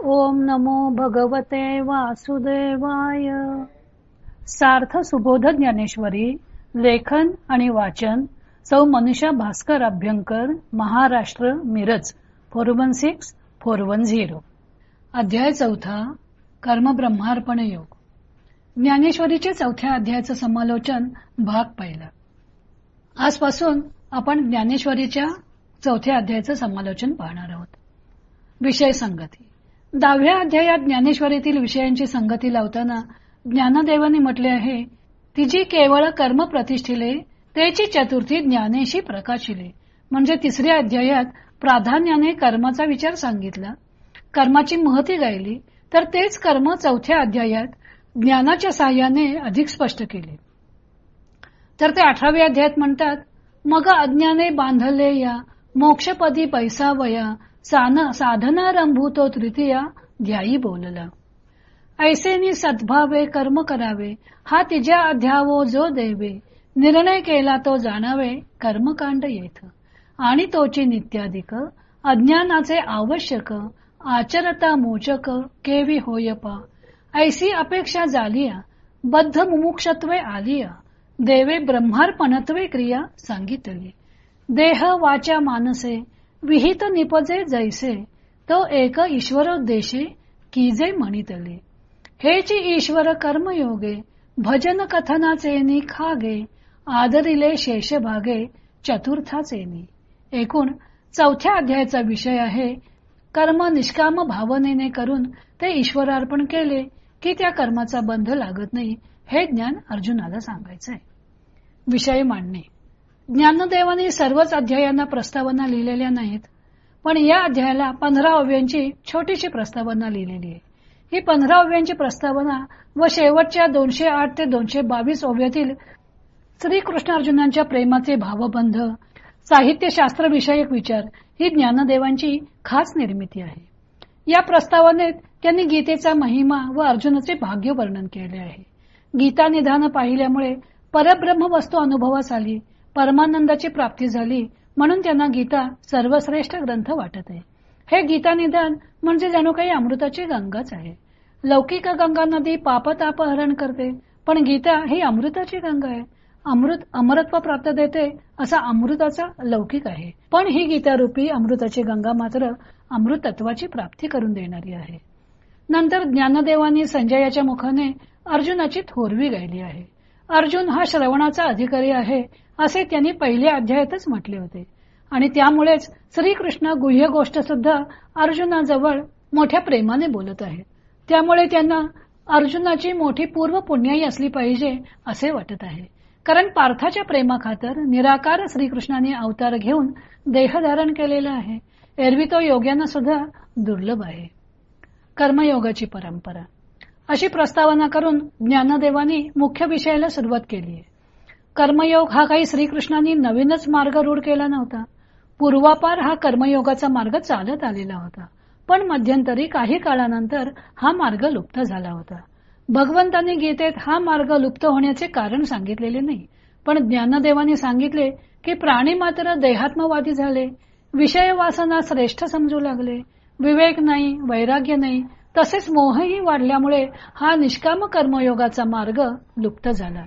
ओम नमो भगवते वासुदेवाय. सार्थ सुबोध ज्ञानेश्वरी. लेखन आणि वाचन सौ मनीषा भास्कर अभ्यंकर, महाराष्ट्र, मिरज 416410. अध्याय 4. कर्म ब्रह्मार्पण योग. ज्ञानेश्वरीचे 4थ्या अध्यायाचं समालोचन भाग पहिला. आजपासून आपण ज्ञानेश्वरीच्या 4थ्या अध्यायाचं समालोचन पाहणार आहोत. विषय संगती. 10व्या अध्यायात ज्ञानेश्वरीतील विषयांची संगती लावताना ज्ञानदेवाने म्हटले आहे, तिची केवळ कर्म प्रतिष्ठिले तेची चतुर्थी ज्ञानेशी प्रकाशिले. म्हणजे 3ऱ्या अध्यायात प्राधान्याने कर्माचा विचार सांगितला, कर्माची महती गायली, तर तेच कर्म 4थ्या अध्यायात ज्ञानाच्या साहाय्याने अधिक स्पष्ट केले. तर ते 18व्या अध्यायात म्हणतात, मग अज्ञाने बांधले या मोक्षपदी पैसावया साधनारंभूतो तृतीया ध्यायी बोलला. ऐसेनी सद्भावे कर्म करावे हा तिच्या अध्यावो जो देवे. निर्णय केला तो जाणावे कर्मकांड येथ. आणि तोची नित्याधिक अज्ञानाचे आवश्यक आचरता मोचक केवी होय पा. ऐसी अपेक्षा झालिया बद्ध मुमुक्षत्वे आलिया. देवे ब्रह्मार्पणत्वे क्रिया सांगितली. देह वाचा मानसे विहित निपजे जैसे तो एक ईश्वरोद्देशे कीजे म्हणितले. हेची ईश्वर कर्मयोगे भजन कथनाचे निखागे. आदरिले शेष भागे चतुर्थाचेनी. एकूण 4थ्या अध्यायाचा विषय आहे, कर्म निष्काम भावनेने करून ते ईश्वरार्पण केले की त्या कर्माचा बंध लागत नाही, हे ज्ञान अर्जुनाला सांगायचे आहे. विषय मांडणे. ज्ञानदेवाने सर्वच अध्यायांना प्रस्तावना लिहिलेल्या नाहीत, पण या अध्यायाला 15 अव्ययांची छोटीशी प्रस्तावना लिहिलेली आहे. ही 15 अव्ययांची प्रस्तावना व शेवटच्या 208 ते 222 अव्ययातील श्रीकृष्ण अर्जुनांच्या प्रेमाचे भावबंध, साहित्यशास्त्र विषयक विचार ही ज्ञानदेवांची खास निर्मिती आहे. या प्रस्तावनेत त्यांनी गीतेचा महिमा व अर्जुनाचे भाग्य वर्णन केले आहे. गीता निधान पाहिल्यामुळे परब्रह्म वस्तू अनुभवास आली, परमानंदाची प्राप्ती झाली, म्हणून त्यांना गीता सर्वश्रेष्ठ ग्रंथ वाटत आहे. हे गीता निदान म्हणजे जणू काही अमृताची गंगाच आहे. लौकिक गंगा नदी पापताप हरण करते, पण गीता ही अमृताची गंगा आहे. अमृत अमरत्व प्राप्त देते, असा अमृताचा लौकिक आहे, पण ही गीतारूपी अमृताची गंगा मात्र अमृतत्वाची प्राप्ती करून देणारी आहे. नंतर ज्ञानदेवांनी संजयाच्या मुखाने अर्जुनाची थोरवी गायली आहे. अर्जुन हा श्रवणाचा अधिकारी आहे असे त्यांनी पहिल्या अध्यायातच म्हटले होते, आणि त्यामुळेच श्रीकृष्ण गुह्य गोष्ट सुद्धा अर्जुनाजवळ मोठ्या प्रेमाने बोलत आहे. त्यामुळे त्यांना अर्जुनाची मोठी पूर्व पुण्याई असली पाहिजे असे वाटत आहे. कारण पार्थाच्या प्रेमाखातर निराकार श्रीकृष्णाने अवतार घेऊन देह धारण केलेला आहे. एरवी तो योग्यांना सुद्धा दुर्लभ आहे. कर्मयोगाची परंपरा अशी प्रस्तावना करून ज्ञानदेवानी मुख्य विषयाला सुरुवात केली आहे. कर्मयोग हा काही श्रीकृष्णांनी नवीनच मार्ग रूढ केला नव्हता. पूर्वापार हा कर्मयोगाचा मार्ग चालत आलेला होता, पण मध्यंतरी काही काळानंतर हा मार्ग लुप्त झाला होता. भगवंतांनी गीतेत हा मार्ग लुप्त होण्याचे कारण सांगितलेले नाही, पण ज्ञानदेवाने सांगितले की प्राणी मात्र देहात्मवादी झाले, विषय वासना श्रेष्ठ समजू लागले, विवेक नाही, वैराग्य नाही, तसेच मोहही वाढल्यामुळे हा निष्काम कर्मयोगाचा मार्ग लुप्त झाला.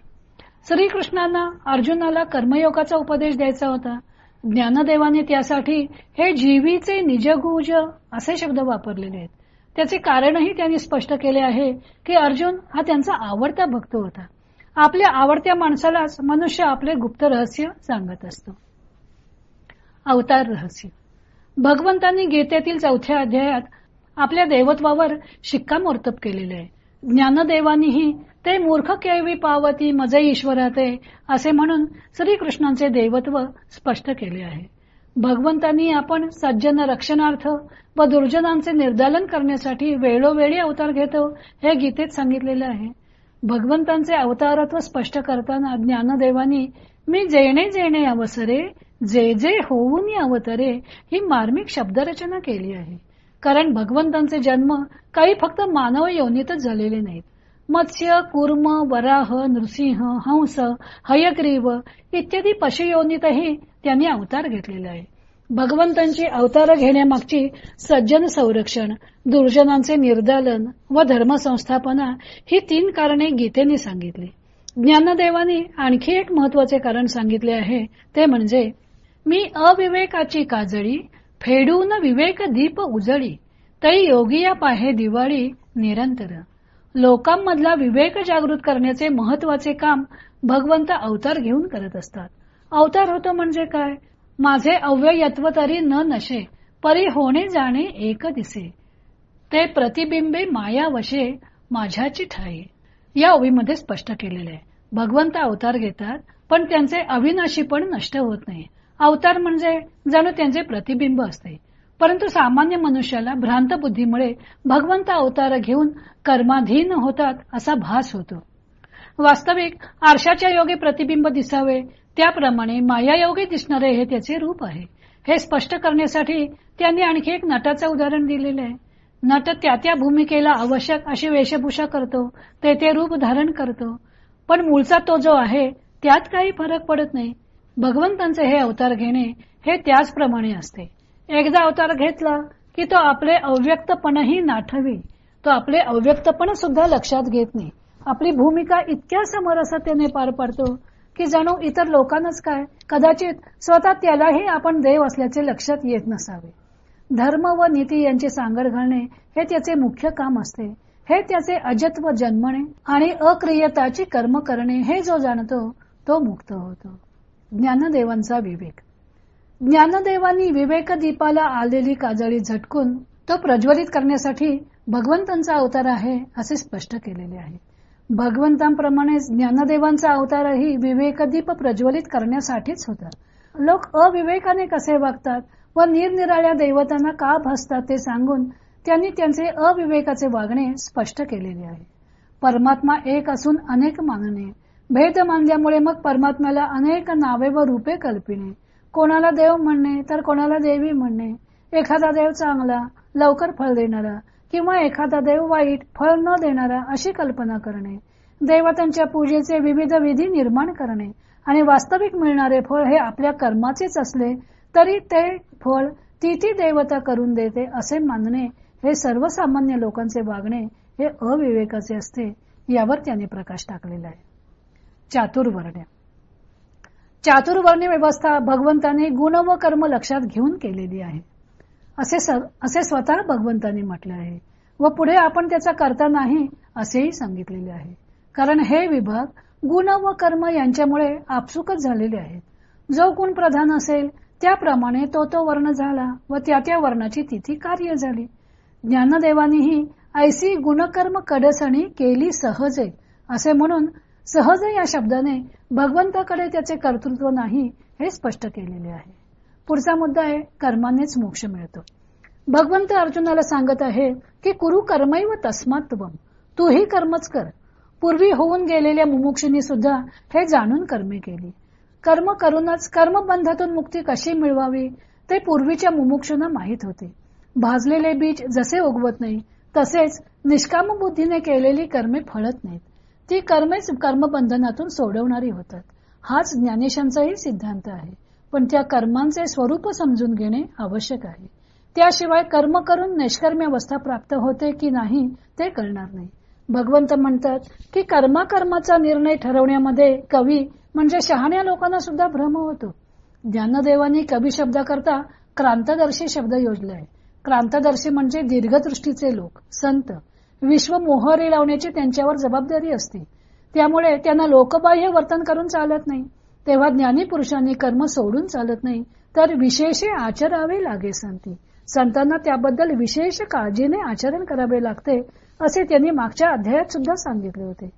श्रीकृष्णांना अर्जुनाला कर्मयोगाचा उपदेश द्यायचा होता. ज्ञानदेवाने त्यासाठी हे जीवीचे निजगुज असे शब्द वापरलेले आहेत. त्याचे कारणही त्यांनी स्पष्ट केले आहे की अर्जुन हा त्यांचा आवडता भक्त होता. आपल्या आवडत्या माणसालाच मनुष्य आपले गुप्त रहस्य सांगत असतो. अवतार रहस्य. भगवंतांनी गीतेतील 4थ्या अध्यायात आपल्या देवत्वावर शिक्कामोर्तब केलेले आहे. ज्ञानदेवानीही ते मूर्ख केवी पावती मजे ईश्वराते असे म्हणून श्रीकृष्णांचे देवत्व स्पष्ट केले आहे. भगवंतांनी आपण सज्जन रक्षणार्थ व दुर्जनांचे निर्दालन करण्यासाठी वेळोवेळी अवतार घेतो हे गीतेत सांगितलेले आहे. भगवंतांचे अवतारत्व स्पष्ट करताना ज्ञानदेवानी मी जेणे जेणे अवसरे जे जे होऊन अवतरे ही मार्मिक शब्दरचना केली आहे. कारण भगवंतांचे जन्म काही फक्त मानव योनीतच झालेले नाहीत. मत्स्य, कूर्म, वराह, नृसिंह, हंस, हयग्रीव इत्यादी पशुयोनीतही त्यांनी अवतार घेतलेला आहे. भगवंतांची अवतार घेण्यामागची सज्जन संरक्षण, दुर्जनांचे निर्दालन व धर्मसंस्थापना ही 3 कारणे गीतेने सांगितली. ज्ञानदेवानी आणखी एक महत्वाचे कारण सांगितले आहे, ते म्हणजे मी अविवेकाची काजळी फेडून विवेक दीप उजळी, तै योगिया पाहे दिवाळी निरंतर. लोकांमधला विवेक जागृत करण्याचे महत्वाचे काम भगवंत अवतार घेऊन करत असतात. अवतार होतो म्हणजे काय? माझे अव्ययत्व तरी न नशे, परी होणे जाणे एक दिसे, ते प्रतिबिंबे माया वशे, माझ्याची ठाई. या ओवीमध्ये स्पष्ट केलेले आहे. भगवंत अवतार घेतात, पण त्यांचे अविनाशी पण नष्ट होत नाही. अवतार म्हणजे जणू त्यांचे प्रतिबिंब असते. परंतु सामान्य मनुष्याला भ्रांत बुद्धीमुळे भगवंत अवतार घेऊन कर्माधीन होतात असा भास होतो. वास्तविक आरशाच्या योगे प्रतिबिंब दिसावे, त्याप्रमाणे मायायोगे दिसणारे हे त्याचे रूप आहे. हे स्पष्ट करण्यासाठी त्यांनी आणखी एक नटाचं उदाहरण दिलेले आहे. नट त्या भूमिकेला आवश्यक अशी वेशभूषा करतो, ते रूप धारण करतो, पण मूळचा तो जो आहे त्यात काही फरक पडत नाही. भगवंतांचे हे अवतार घेणे हे त्याचप्रमाणे असते. एकदा अवतार घेतला की तो आपले अव्यक्तपणही नाठवी, तो आपले अव्यक्तपण सुद्धा लक्षात घेत नाही. आपली भूमिका इतक्या समरसतेने पार पाडतो की जणू इतर लोकांनाच काय, कदाचित स्वतः त्यालाही आपण देव असल्याचे लक्षात येत नसावे. धर्म व नीती यांची सांगड घालणे हे त्याचे मुख्य काम असते. हे त्याचे अजत्व जन्मणे आणि अक्रियताची कर्म करणे हे जो जाणतो तो मुक्त होतो. ज्ञानदेवांचा विवेक. ज्ञानदेवांनी विवेक दीपाला आलेली काजळी झटकून तो प्रज्वलित करण्यासाठी भगवंतांचा अवतार आहे असे स्पष्ट केलेले आहे. भगवंतांप्रमाणेच ज्ञानदेवांचा अवतारही विवेकदीप प्रज्वलित करण्यासाठीच होता. लोक अविवेकाने कसे वागतात व निरनिराळ्या दैवतांना का भसतात ते सांगून त्यांनी त्यांचे अविवेकाचे वागणे स्पष्ट केलेले आहे. परमात्मा एक असून अनेक मानणे, भेद मानल्यामुळे मग परमात्म्याला अनेक नावे व रूपे कल्पिणे, कोणाला देव म्हणणे तर कोणाला देवी म्हणणे, एखादा देव चांगला लवकर फळ देणारा किंवा एखादा देव वाईट फळ न देणारा अशी कल्पना करणे, देवतांच्या पूजेचे विविध विधी निर्माण करणे आणि वास्तविक मिळणारे फळ हे आपल्या कर्माचेच असले तरी ते फळ ती देवता करून देते असे मानणे, हे सर्वसामान्य लोकांचे वागणे हे अविवेकाचे असते. यावर त्याने प्रकाश टाकलेला आहे. चातुर्वर्ण्य. चातुर्वर्ण्य व्यवस्था भगवंताने गुण व कर्म लक्षात घेऊन केलेली आहे असे स्वतः भगवंतांनी म्हटले आहे व पुढे आपण त्याचा करता नाही असेही सांगितलेले आहे. कारण हे विभाग गुण व कर्म यांच्यामुळे आपसुकच झालेले आहेत. जो गुण प्रधान असेल त्याप्रमाणे तो वर्ण झाला व त्या वर्णाची तिथी कार्य झाली. ज्ञानदेवानीही ऐसी गुणकर्म कडसणी केली सहजे असे म्हणून सहज या शब्दाने भगवंताकडे त्याचे कर्तृत्व नाही हे स्पष्ट केलेले आहे. पुढचा मुद्दा आहे कर्मानेच मोक्ष मिळतो. भगवंत अर्जुनाला सांगत आहे की कुरु कर्मैव तस्मात् त्वम्, तूही कर्मच कर. पूर्वी होऊन गेलेल्या मुमुक्षूंनी सुद्धा हे जाणून कर्मे केली. कर्म करूनच कर्मबंधातून मुक्ती कशी मिळवावी ते पूर्वीच्या मुमुक्षूंना माहीत होते. भाजलेले बीज जसे उगवत नाही तसेच निष्काम बुद्धीने केलेली कर्मे फळत नाहीत. ती कर्मेच कर्मबंधनातून सोडवणारी होतात. हाच ज्ञानेशांचाही सिद्धांत आहे. पण त्या कर्मांचे स्वरूप समजून घेणे आवश्यक आहे. त्याशिवाय कर्म करून निष्कर्म्य अवस्था प्राप्त होते की नाही ते कळणार नाही. भगवंत म्हणतात की कर्माचा निर्णय ठरवण्यामध्ये कवी म्हणजे शहाण्या लोकांना सुद्धा भ्रम होतो. ज्ञानदेवांनी कवी शब्दाकरता क्रांतदर्शी शब्द योजले आहे. क्रांतदर्शी म्हणजे दीर्घदृष्टीचे लोक, संत. विश्व मोहरी लावण्याची त्यांच्यावर जबाबदारी असते. त्यामुळे त्यांना लोकबाह्य वर्तन करून चालत नाही. तेव्हा ज्ञानी पुरुषांनी कर्म सोडून चालत नाही, तर विशेष आचरावे लागे संती. संतांना त्याबद्दल विशेष काळजीने आचरण करावे लागते असे त्यांनी मागच्या अध्यायात सुद्धा सांगितले होते.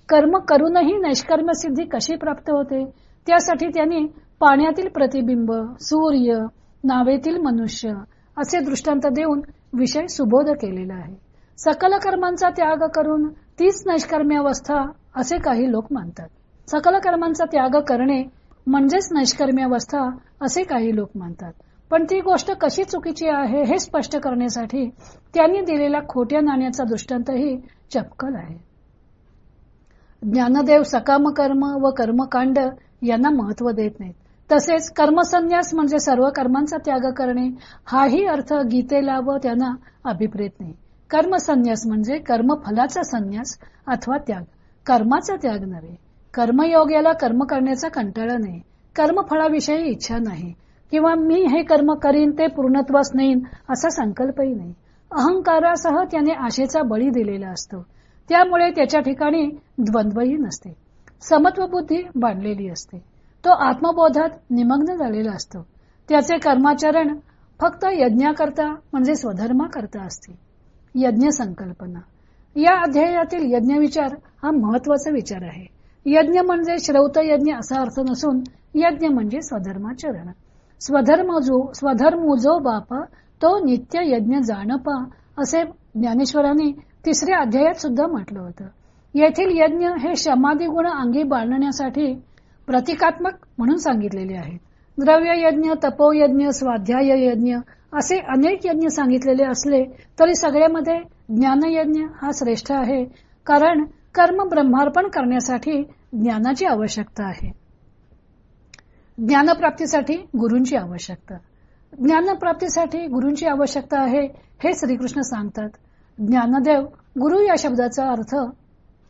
कर्म करूनही नैष्कर्म्य सिद्धी कशी प्राप्त होते त्यासाठी त्यांनी पाण्यातील प्रतिबिंब, सूर्य, नावेतील मनुष्य असे दृष्टांत देऊन विषय सुबोध केलेला आहे. सकल कर्मांचा त्याग करून तीच नैष्कर्म्य अवस्था असे काही लोक मानतात. सकल कर्मांचा त्याग करणे म्हणजेच नैष्कर्म्य अवस्था असे काही लोक मानतात. पण ती गोष्ट कशी चुकीची आहे हे स्पष्ट करण्यासाठी त्यांनी दिलेला खोट्या नाण्याचा दृष्टांतही चपकल आहे. ज्ञानदेव सकाम कर्म व कर्मकांड यांना महत्व देत नाहीत. तसेच कर्मसन्यास म्हणजे सर्व कर्मांचा त्याग करणे, हाही अर्थ गीतेला व त्यांना अभिप्रेत नाही. कर्मसन्यास म्हणजे कर्मफलाचा संन्यास अथवा त्याग, कर्माचा त्याग नव्हे. कर्मयोग याला कर्म करण्याचा कंटाळा नाही, कर्मफळाविषयी इच्छा नाही, किंवा मी हे कर्म करीन ते पूर्णत्वास नेईन असा संकल्पही नाही. अहंकारासह त्याने आशेचा बळी दिलेला असतो, त्यामुळे त्याच्या ठिकाणी द्वंद्वही नसते. समत्व बुद्धी बांधलेली असते. तो आत्मबोधात निमग्न झालेला असतो. त्याचे कर्माचरण फक्त यज्ञाकरता म्हणजे स्वधर्माकरता असते. यज्ञ संकल्पना. या अध्यायातील यज्ञ विचार हा महत्वाचा विचार आहे. यज्ञ म्हणजे श्रौत यज्ञ असा अर्थ नसून यज्ञ म्हणजे स्वधर्माचरण. स्वधर्म जो बापा तो नित्य यज्ञ जाणपा असे ज्ञानेश्वरांनी 3ऱ्या अध्यायात सुद्धा म्हटलं होतं. येथील यज्ञ हे शमादी गुण अंगी बाळगण्यासाठी प्रतिकात्मक म्हणून सांगितलेले आहेत. द्रव्य यज्ञ, तपोयज्ञ, स्वाध्याय यज्ञ असे अनेक यज्ञ सांगितलेले असले तरी सगळ्यामध्ये ज्ञानयज्ञ हा श्रेष्ठ आहे, कारण कर्म ब्रह्मार्पण करण्यासाठी ज्ञानाची आवश्यकता आहे. ज्ञानप्राप्तीसाठी गुरूंची आवश्यकता. ज्ञानप्राप्तीसाठी गुरूंची आवश्यकता आहे हे श्रीकृष्ण सांगतात. ज्ञानदेव गुरु या शब्दाचा अर्थ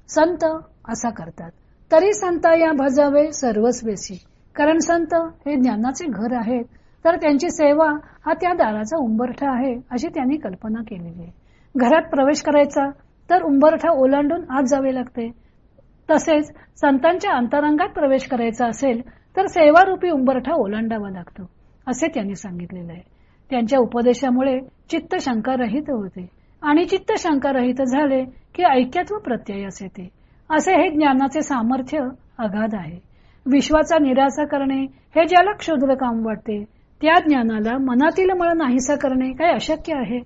संत असा करतात. तरी संत या भजावे सर्वस्वेसी, कारण संत हे ज्ञानाचे घर आहेत, तर त्यांची सेवा हा त्या दाराचा उंबरठा आहे अशी त्यांनी कल्पना केलेली आहे. घरात प्रवेश करायचा तर उंबरठा ओलांडून आत जावे लागते. तसेच संतांच्या अंतरंगात प्रवेश करायचा असेल तर सेवारूपी उंबरठा ओलांडावा लागतो असे त्यांनी सांगितलेले आहे. त्यांच्या उपदेशामुळे चित्त शंकारहित होते आणि चित्त शंकारहित झाले की ऐक्यत्व प्रत्ययास येते. असे हे ज्ञानाचे सामर्थ्य अगाध आहे. विश्वाचा निरासा करणे हे ज्याला क्षुद्र काम वाटते त्या ज्ञानाला मनातील मळ नाहीसा करणे काय अशक्य आहे.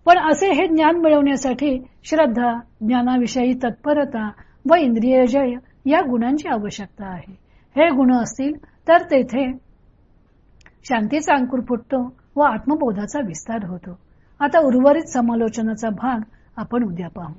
पण असे हे ज्ञान मिळवण्यासाठी श्रद्धा, ज्ञानाविषयी तत्परता व इंद्रियजय या गुणांची आवश्यकता आहे. हे गुण असतील तर तेथे शांतीचा अंकुर फुटतो व आत्मबोधाचा विस्तार होतो. आता उर्वरित समालोचनाचा भाग आपण उद्या पाहू.